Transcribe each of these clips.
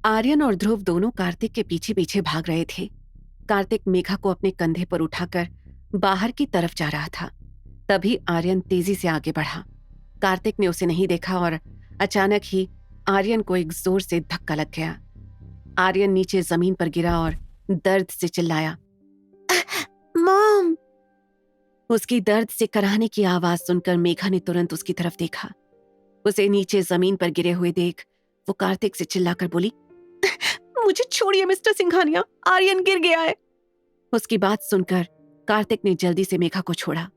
आर्यन और ध्रुव दोनों कार्तिक के पीछे पीछे भाग रहे थे। कार्तिक मेघा को अपने कंधे पर उठाकर बाहर की तरफ जा रहा था। तभी आर्यन तेजी से आगे बढ़ा। कार्तिक ने उसे नहीं देखा और अचानक ही आर्यन को एक जोर से धक्का लग गया। आर्यन नीचे जमीन पर गिरा और दर्द से चिल्लाया, मॉम! उसकी दर्द से कराहने की आवाज सुनकर मेघा ने तुरंत उसकी तरफ देखा। उसे नीचे जमीन पर गिरे हुए देख वो कार्तिक से चिल्लाकर बोली, मुझे छोड़िए मिस्टर सिंघानिया, आर्यन गिर गया है। उसकी बात सुनकर कार्तिक ने जल्दी से मेघा को छोड़ा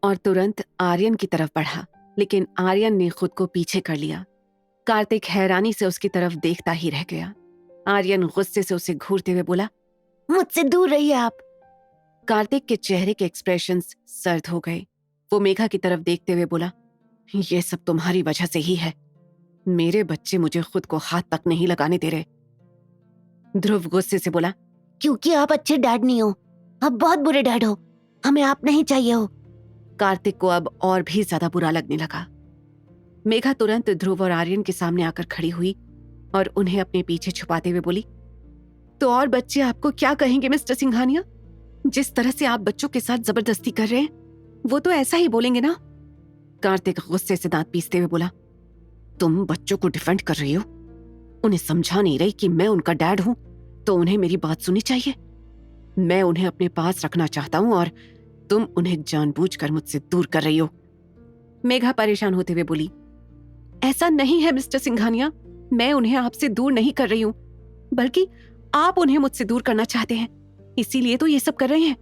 और तुरंत आर्यन की तरफ बढ़ा, लेकिन आर्यन ने खुद को पीछे कर लिया। कार्तिक हैरानी से उसकी तरफ देखता ही रह गया। आर्यन गुस्से से उसे घूरते हुए बोला, मुझसे दूर रहिए आप। कार्तिक के चेहरे के एक्सप्रेशंस सर्द हो गए। वो मेघा की तरफ देखते हुए बोला, ये सब तुम्हारी वजह से ही है। मेरे बच्चे मुझे खुद को हाथ तक नहीं लगाने दे रहे। ध्रुव गुस्से से बोला, क्योंकि आप अच्छे डैड नहीं हो, आप बहुत बुरे डैड हो, हमें आप नहीं चाहिए हो। कार्तिक को अब और भी ज्यादा बुरा लगने लगा। मेघा तुरंत ध्रुव और आर्यन के सामने आकर खड़ी हुई और उन्हें अपने पीछे छुपाते हुए बोली, तो और बच्चे आपको क्या कहेंगे मिस्टर सिंघानिया? जिस तरह से आप बच्चों के साथ जबरदस्ती कर रहे हैं वो तो ऐसा ही बोलेंगे ना। कार्तिक गुस्से से दांत पीसते हुए बोला, तुम बच्चों को डिफेंड कर रही हो, उन्हें समझा नहीं रही कि मैं उनका डैड हूं, तो उन्हें मेरी बात सुननी चाहिए। मैं उन्हें अपने पास रखना चाहता हूं और तुम उन्हें जानबूझकर मुझसे दूर कर रही हो। मेघा परेशान होते हुए बोली, ऐसा नहीं है मिस्टर सिंघानिया, मैं उन्हें आपसे दूर नहीं कर रही हूं, बल्कि आप उन्हें मुझसे दूर करना चाहते हैं, इसीलिए तो ये सब कर रहे हैं।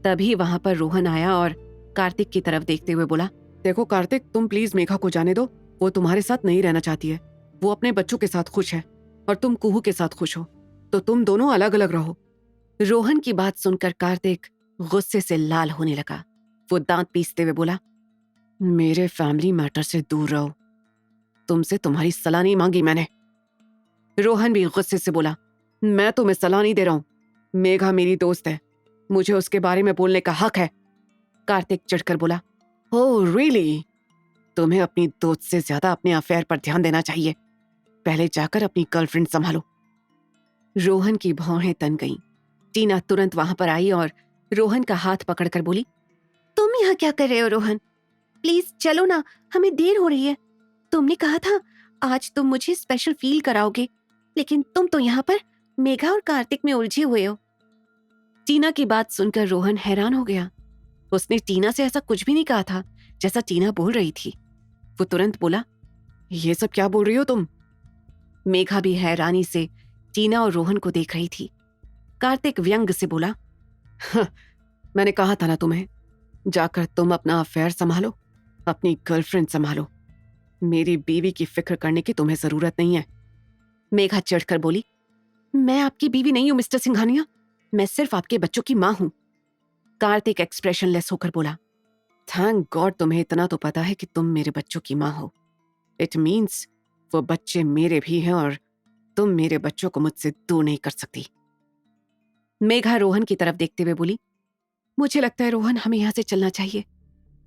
तभी वहां पर रोहन आया और कार्तिक की तरफ देखते हुए बोला, देखो कार्तिक, तुम प्लीज मेघा को जाने दो, वो तुम्हारे साथ नहीं रहना चाहती है। वो अपने बच्चों के साथ खुश है और तुम कुहू के साथ खुश हो, तो तुम दोनों अलग अलग रहो। रोहन की बात सुनकर कार्तिक गुस्से से लाल होने लगा। वो दांत पीसते हुए बोला, मेरे फैमिली मैटर से दूर रहो, तुमसे तुम्हारी सलाह नहीं मांगी मैंने। रोहन भी गुस्से से बोला, मैं तुम्हें सलाह नहीं दे रहा हूं, मेघा मेरी दोस्त है, मुझे उसके बारे में बोलने का हक है। कार्तिक चिढ़कर बोला, ओह रियली? तुम्हें अपनी दोस्त से ज्यादा अपने अफेयर पर ध्यान देना चाहिए, पहले जाकर अपनी गर्लफ्रेंड संभालो। रोहन की भौहें तन गईं। टीना तुरंत वहां पर आई और रोहन का हाथ पकड़कर बोली, तुम यहाँ क्या कर रहे हो रोहन? प्लीज चलो ना, हमें देर हो रही है। तुमने कहा था आज तुम मुझे स्पेशल फील कराओगे, लेकिन तुम तो यहाँ पर मेघा और कार्तिक में उलझे हुए हो। टीना की बात सुनकर रोहन हैरान हो गया। उसने टीना से ऐसा कुछ भी नहीं कहा था जैसा टीना बोल रही थी। वो तुरंत बोला, ये सब क्या बोल रही हो तुम? मेघा भी हैरानी से टीना और रोहन को देख रही थी। कार्तिक व्यंग से बोला, मैंने कहा था ना तुम्हें, जाकर तुम अपना अफेयर संभालो, अपनी गर्लफ्रेंड संभालो, मेरी बीवी की फिक्र करने की तुम्हें जरूरत नहीं है। मेघा चिढ़कर बोली, मैं आपकी बीवी नहीं हूं मिस्टर सिंघानिया, मैं सिर्फ आपके बच्चों की मां हूं। कार्तिक एक्सप्रेशनलेस होकर बोला, थैंक गॉड तुम्हें इतना तो पता है कि तुम मेरे बच्चों की मां हो। इट मीन्स वो बच्चे मेरे भी हैं और तुम मेरे बच्चों को मुझसे दूर नहीं कर सकती। मेघा रोहन की तरफ देखते हुए बोली, मुझे लगता है रोहन हमें यहां से चलना चाहिए,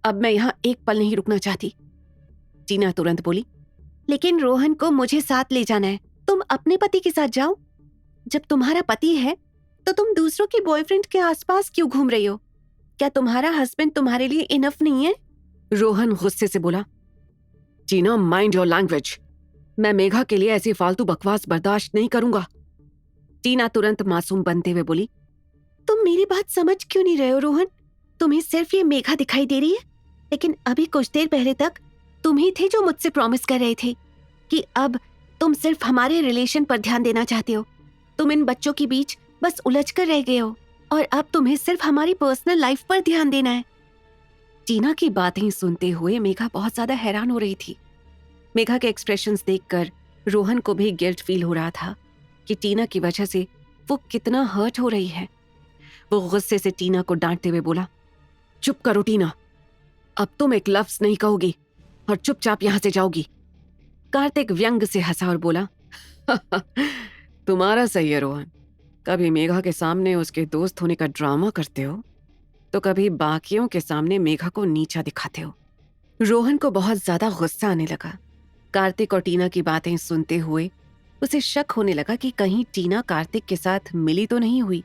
अब मैं यहां एक पल नहीं रुकना चाहती। टीना तुरंत बोली, लेकिन रोहन को मुझे साथ ले जाना है, तुम अपने पति के साथ जाओ। जब तुम्हारा पति है तो तुम दूसरों की बॉयफ्रेंड के आसपास क्यों घूम रही हो? क्या तुम्हारा हस्बैंड तुम्हारे लिए इनफ नहीं है? रोहन गुस्से से बोला, टीना माइंड योर लैंग्वेज, मैं मेघा के लिए ऐसी फालतू बकवास बर्दाश्त नहीं करूंगा। टीना तुरंत मासूम बनते हुए बोली, तुम मेरी बात समझ क्यों नहीं रहे हो रोहन? तुम्हें सिर्फ ये मेघा दिखाई दे रही है, लेकिन अभी कुछ देर पहले तक तुम ही थे जो मुझसे प्रॉमिस कर रहे थे कि अब तुम सिर्फ हमारे रिलेशन पर ध्यान देना चाहते हो। तुम इन बच्चों के बीच बस उलझ कर रह गए हो और अब तुम्हें सिर्फ हमारी पर्सनल लाइफ पर ध्यान देना है। टीना की बातें सुनते हुए मेघा बहुत ज्यादा हैरान हो रही थी। मेघा के एक्सप्रेशंस देखकर रोहन को भी गिल्ट फील हो रहा था कि टीना की वजह से वो कितना हर्ट हो रही है। वो गुस्से से टीना को डांटते हुए बोला, चुप करो टीना, अब तुम एक लफ्ज नहीं कहोगी और चुपचाप यहां से जाओगी। कार्तिक व्यंग से हंसा और बोला, तुम्हारा सही है रोहन, कभी मेघा के सामने उसके दोस्त होने का ड्रामा करते हो तो कभी बाकियों के सामने मेघा को नीचा दिखाते हो। रोहन को बहुत ज्यादा गुस्सा आने लगा। कार्तिक और टीना की बातें सुनते हुए उसे शक होने लगा कि कहीं टीना कार्तिक के साथ मिली तो नहीं हुई।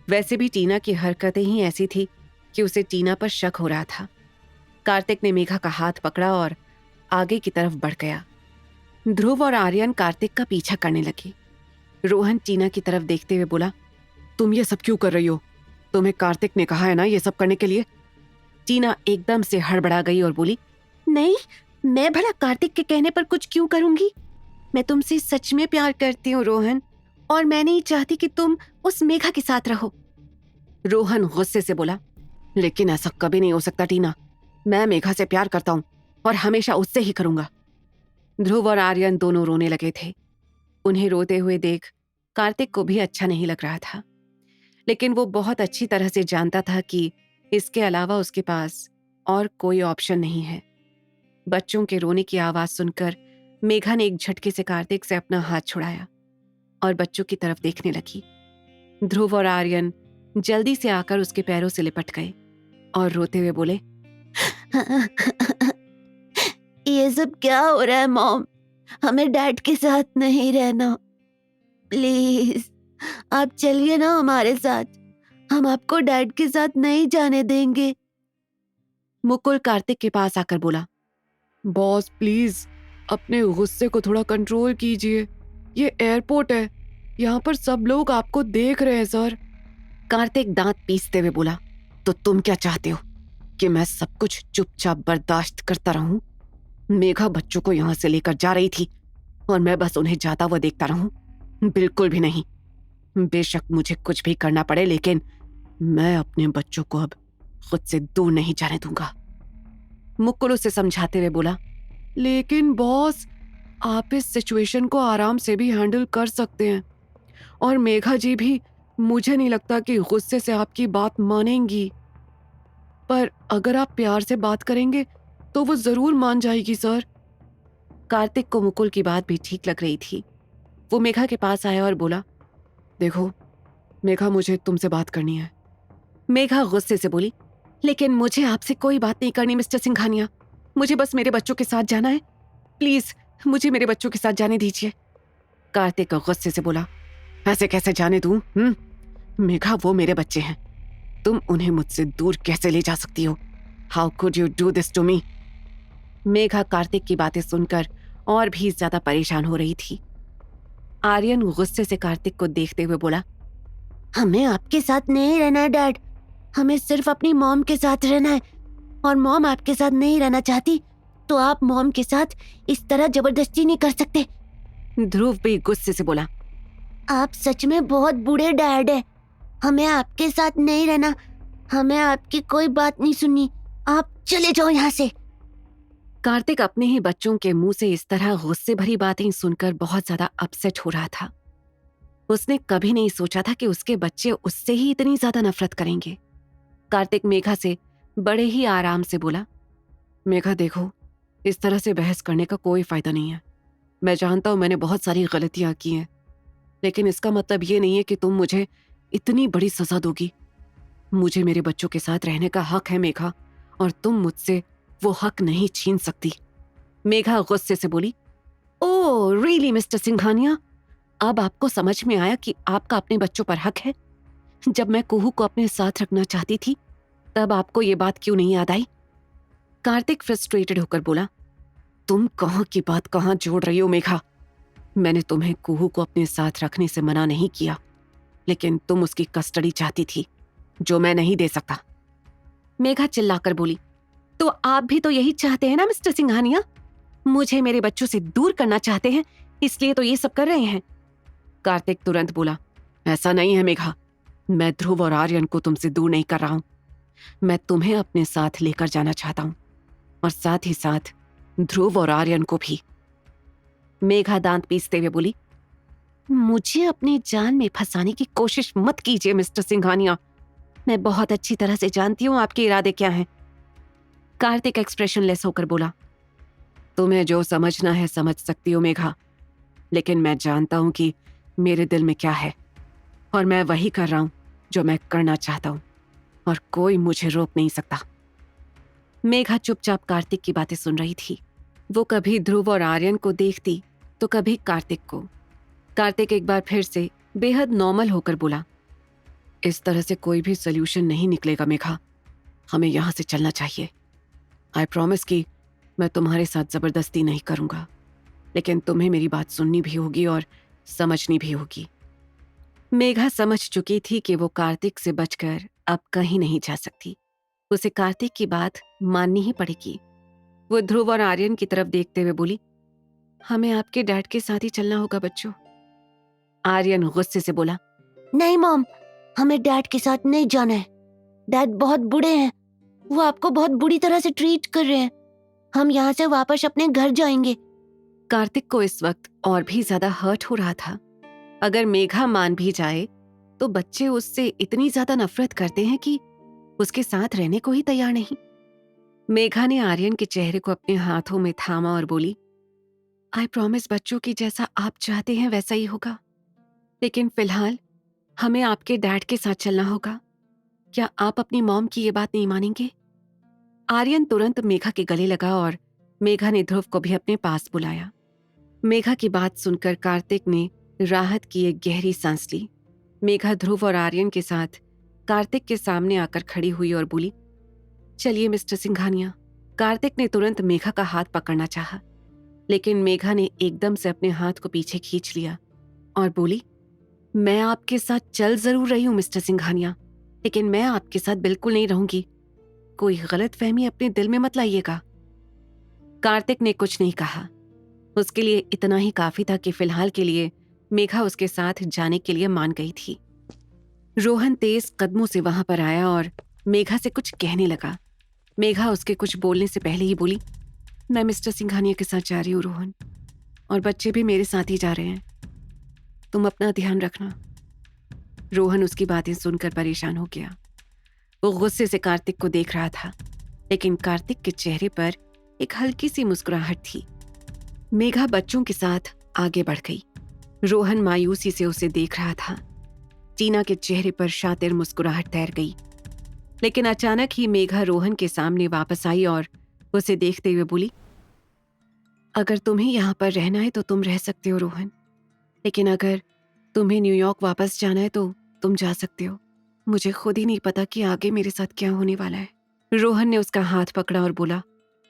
वैसे भी टीना की हरकतें ही ऐसी थी कि उसे टीना पर शक हो रहा था। कार्तिक ने मेघा का हाथ पकड़ा और आगे की तरफ बढ़ गया। ध्रुव और आर्यन कार्तिक का पीछा करने लगे। रोहन टीना की तरफ देखते हुए बोला, तुम ये सब क्यों कर रही हो? तुम्हें कार्तिक ने कहा है ना ये सब करने के लिए? टीना एकदम से हड़बड़ा गई और बोली, नहीं, मैं भला कार्तिक के कहने पर कुछ क्यों करूंगी? मैं तुमसे सच में प्यार करती हूँ रोहन, और मैं नहीं चाहती कि तुम उस मेघा के साथ रहो। रोहन गुस्से से बोला, लेकिन ऐसा कभी नहीं हो सकता टीना। मैं मेघा से प्यार करता हूँ और हमेशा उससे ही करूंगा। ध्रुव और आर्यन दोनों रोने लगे थे। उन्हें रोते हुए देख कार्तिक को भी अच्छा नहीं लग रहा था, लेकिन वो बहुत अच्छी तरह से जानता था कि इसके अलावा उसके पास और कोई ऑप्शन नहीं है। बच्चों के रोने की आवाज सुनकर मेघा ने एक झटके से कार्तिक से अपना हाथ छुड़ाया और बच्चों की तरफ देखने लगी। ध्रुव और आर्यन जल्दी से आकर उसके पैरों से लिपट गए और रोते हुए बोले, ये सब क्या हो रहा है मॉम? हमें डैड के साथ नहीं रहना, प्लीज आप चलिए ना हमारे साथ। हम आपको डैड के साथ नहीं जाने देंगे। मुकुल कार्तिक के पास आकर बोला, बॉस प्लीज अपने गुस्से को थोड़ा कंट्रोल कीजिए। ये एयरपोर्ट है, यहाँ पर सब लोग आपको देख रहे हैं सर। कार्तिक दांत पीसते हुए बोला, तो तुम क्या चाहते हो कि मैं सब कुछ चुपचाप बर्दाश्त करता रहूं? मेघा बच्चों को यहाँ से लेकर जा रही थी और मैं बस उन्हें जाता हुआ देखता रहूं? बिल्कुल भी नहीं। बेशक मुझे कुछ भी करना पड़े, लेकिन मैं अपने बच्चों को अब खुद से दूर नहीं जाने दूंगा। मुकुल उसे समझाते हुए बोला, लेकिन बॉस आप इस सिचुएशन को आराम से भी हैंडल कर सकते हैं, और मेघा जी भी मुझे नहीं लगता कि गुस्से से आपकी बात मानेंगी। पर अगर आप प्यार से बात करेंगे तो वो जरूर मान जाएगी सर। कार्तिक को मुकुल की बात भी ठीक लग रही थी। वो मेघा के पास आया और बोला, देखो मेघा, मुझे तुमसे बात करनी है। मेघा गुस्से से बोली, लेकिन मुझे आपसे कोई बात नहीं करनी मिस्टर सिंघानिया। मुझे बस मेरे बच्चों के साथ जाना है। प्लीज मुझे मेरे बच्चों के साथ जाने दीजिए। कार्तिक गुस्से से बोला, ऐसे कैसे जाने दूं? मेघा, वो मेरे बच्चे हैं, तुम उन्हें मुझसे दूर कैसे ले जा सकती हो? How could you do this to me? Megha Kartik की बातें सुनकर और भी ज्यादा परेशान हो रही थी। आर्यन गुस्से से कार्तिक को देखते हुए बोला, हमें आपके साथ नहीं रहना है डैड, हमें सिर्फ अपनी मॉम के साथ रहना है, और मॉम आपके साथ नहीं रहना चाहती तो आप मॉम के साथ इस तरह जबरदस्ती नहीं कर सकते। ध्रुव भी गुस्से से बोला, आप सच में बहुत बुरे डैड है। हमें आपके साथ नहीं रहना, हमें आपकी कोई बात नहीं सुननी, आप चले जाओ यहाँ से। कार्तिक अपने ही बच्चों के मुंह से इस तरह गुस्से भरी बातें सुनकर बहुत ज्यादा अपसेट हो रहा था। उसने कभी नहीं सोचा था कि उसके बच्चे उससे ही इतनी ज्यादा नफरत करेंगे। कार्तिक मेघा से बड़े ही आराम से बोला, मेघा देखो, इस तरह से बहस करने का कोई फायदा नहीं है। मैं जानता हूं मैंने बहुत सारी गलतियां की हैं, लेकिन इसका मतलब ये नहीं है कि तुम मुझे इतनी बड़ी सजा दोगी। मुझे मेरे बच्चों के साथ रहने का हक है मेघा, और तुम मुझसे वो हक नहीं छीन सकती। मेघा गुस्से से बोली, ओह रियली मिस्टर सिंघानिया, अब आपको समझ में आया कि आपका अपने बच्चों पर हक है? जब मैं कुहू को अपने साथ रखना चाहती थी तब आपको ये बात क्यों नहीं याद आई? कार्तिक फ्रस्ट्रेटेड होकर बोला, तुम कहां की बात कहां जोड़ रही हो मेघा? मैंने तुम्हें कुहू को अपने साथ रखने से मना नहीं किया, लेकिन तुम उसकी कस्टडी चाहती थी, जो मैं नहीं दे सकता। मेघा चिल्लाकर बोली, तो आप भी तो यही चाहते हैं ना मिस्टर सिंघानिया? मुझे मेरे बच्चों से दूर करना चाहते हैं, इसलिए तो ये सब कर रहे हैं। कार्तिक तुरंत बोला, ऐसा नहीं है मेघा, मैं ध्रुव और आर्यन को तुमसे दूर नहीं कर रहा हूं। मैं तुम्हें अपने साथ लेकर जाना चाहता हूं, और साथ ही साथ ध्रुव और आर्यन को भी। मेघा दांत पीसते हुए बोली, मुझे अपनी जान में फंसाने की कोशिश मत कीजिए मिस्टर सिंघानिया। मैं बहुत अच्छी तरह से जानती हूं आपके इरादे क्या हैं। कार्तिक एक्सप्रेशनलेस होकर बोला, तुम्हें जो समझना है समझ सकती हो मेघा, लेकिन मैं जानता हूं कि मेरे दिल में क्या है, और मैं वही कर रहा हूं जो मैं करना चाहता हूं, और कोई मुझे रोक नहीं सकता। मेघा चुपचाप कार्तिक की बातें सुन रही थी। वो कभी ध्रुव और आर्यन को देखती तो कभी कार्तिक को, कार्तिक एक बार फिर से बेहद नॉर्मल होकर बोला, इस तरह से कोई भी सोल्यूशन नहीं निकलेगा मेघा। हमें यहां से चलना चाहिए। आई प्रॉमिस कि मैं तुम्हारे साथ जबरदस्ती नहीं करूंगा, लेकिन तुम्हें मेरी बात सुननी भी होगी और समझनी भी होगी। मेघा समझ चुकी थी कि वो कार्तिक से बचकर अब कहीं नहीं जा सकती। उसे कार्तिक की बात माननी ही पड़ेगी। वो ध्रुव और आर्यन की तरफ देखते हुए बोली, हमें आपके डैड के साथ ही चलना होगा बच्चों। आर्यन गुस्से से बोला, नहीं मॉम, हमें डैड के साथ नहीं जाना है। डैड बहुत बुरे हैं, वो आपको बहुत बुरी तरह से ट्रीट कर रहे हैं। हम यहाँ से वापस अपने घर जाएंगे। कार्तिक को इस वक्त और भी ज्यादा हर्ट हो रहा था। अगर मेघा मान भी जाए तो बच्चे उससे इतनी ज्यादा नफरत करते हैं कि उसके साथ रहने को ही तैयार नहीं। मेघा ने आर्यन के चेहरे को अपने हाथों में थामा और बोली, आई प्रॉमिस बच्चों की जैसा आप चाहते हैं वैसा ही होगा, लेकिन फिलहाल हमें आपके डैड के साथ चलना होगा। क्या आप अपनी मॉम की ये बात नहीं मानेंगे? आर्यन तुरंत मेघा के गले लगा और मेघा ने ध्रुव को भी अपने पास बुलाया। मेघा की बात सुनकर कार्तिक ने राहत की एक गहरी सांस ली। मेघा ध्रुव और आर्यन के साथ कार्तिक के सामने आकर खड़ी हुई और बोली, चलिए मिस्टर सिंघानिया। कार्तिक ने तुरंत मेघा का हाथ पकड़ना चाहा, लेकिन मेघा ने एकदम से अपने हाथ को पीछे खींच लिया और बोली, मैं आपके साथ चल जरूर रही हूं मिस्टर सिंघानिया, लेकिन मैं आपके साथ बिल्कुल नहीं रहूंगी। कोई गलतफहमी अपने दिल में मत लाइएगा। कार्तिक ने कुछ नहीं कहा। उसके लिए इतना ही काफी था कि फिलहाल के लिए मेघा उसके साथ जाने के लिए मान गई थी। रोहन तेज कदमों से वहां पर आया और मेघा से कुछ कहने लगा। मेघा उसके कुछ बोलने से पहले ही बोली, मैं मिस्टर सिंघानिया के साथ जा रही हूँ रोहन, और बच्चे भी मेरे साथ ही जा रहे हैं। तुम अपना ध्यान रखना। रोहन उसकी बातें सुनकर परेशान हो गया। वो गुस्से से कार्तिक को देख रहा था, लेकिन कार्तिक के चेहरे पर एक हल्की सी मुस्कुराहट थी। मेघा बच्चों के साथ आगे बढ़ गई। रोहन मायूसी से उसे देख रहा था। टीना के चेहरे पर शातिर मुस्कुराहट तैर गई, लेकिन अचानक ही मेघा रोहन के सामने वापस आई और उसे देखते हुए बोली, अगर तुम्हें यहाँ पर रहना है तो तुम रह सकते हो रोहन, लेकिन अगर तुम्हें न्यूयॉर्क वापस जाना है तो तुम जा सकते हो। मुझे खुद ही नहीं पता कि आगे मेरे साथ क्या होने वाला है। रोहन ने उसका हाथ पकड़ा और बोला,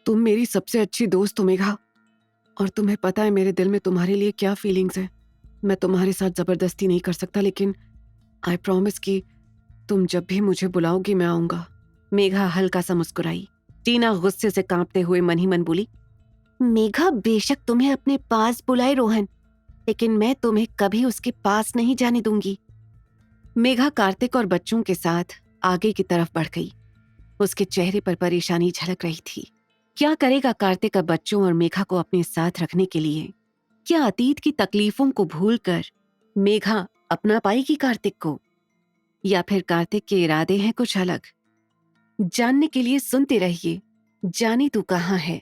तुम मेरी सबसे अच्छी दोस्त हो मेघा, और तुम्हें पता है मेरे दिल में तुम्हारे लिए क्या फीलिंग्स है। मैं तुम्हारे साथ जबरदस्ती नहीं कर सकता, लेकिन आई प्रॉमिस कि तुम जब भी मुझे बुलाओगी मैं आऊंगा। मेघा हल्का सा मुस्कुराई। टीना गुस्से से कांपते हुए मन ही मन बोली, मेघा बेशक तुम्हें अपने पास बुलाए रोहन, लेकिन मैं तुम्हें कभी उसके पास नहीं जाने दूंगी। मेघा कार्तिक और बच्चों के साथ आगे की तरफ बढ़ गई। उसके चेहरे पर परेशानी झलक रही थी। क्या करेगा कार्तिक अब बच्चों और मेघा को अपने साथ रखने के लिए? क्या अतीत की तकलीफों को भूलकर मेघा अपना पाएगी कार्तिक को, या फिर कार्तिक के इरादे हैं कुछ अलग? जानने के लिए सुनते रहिए जाने तू कहां है।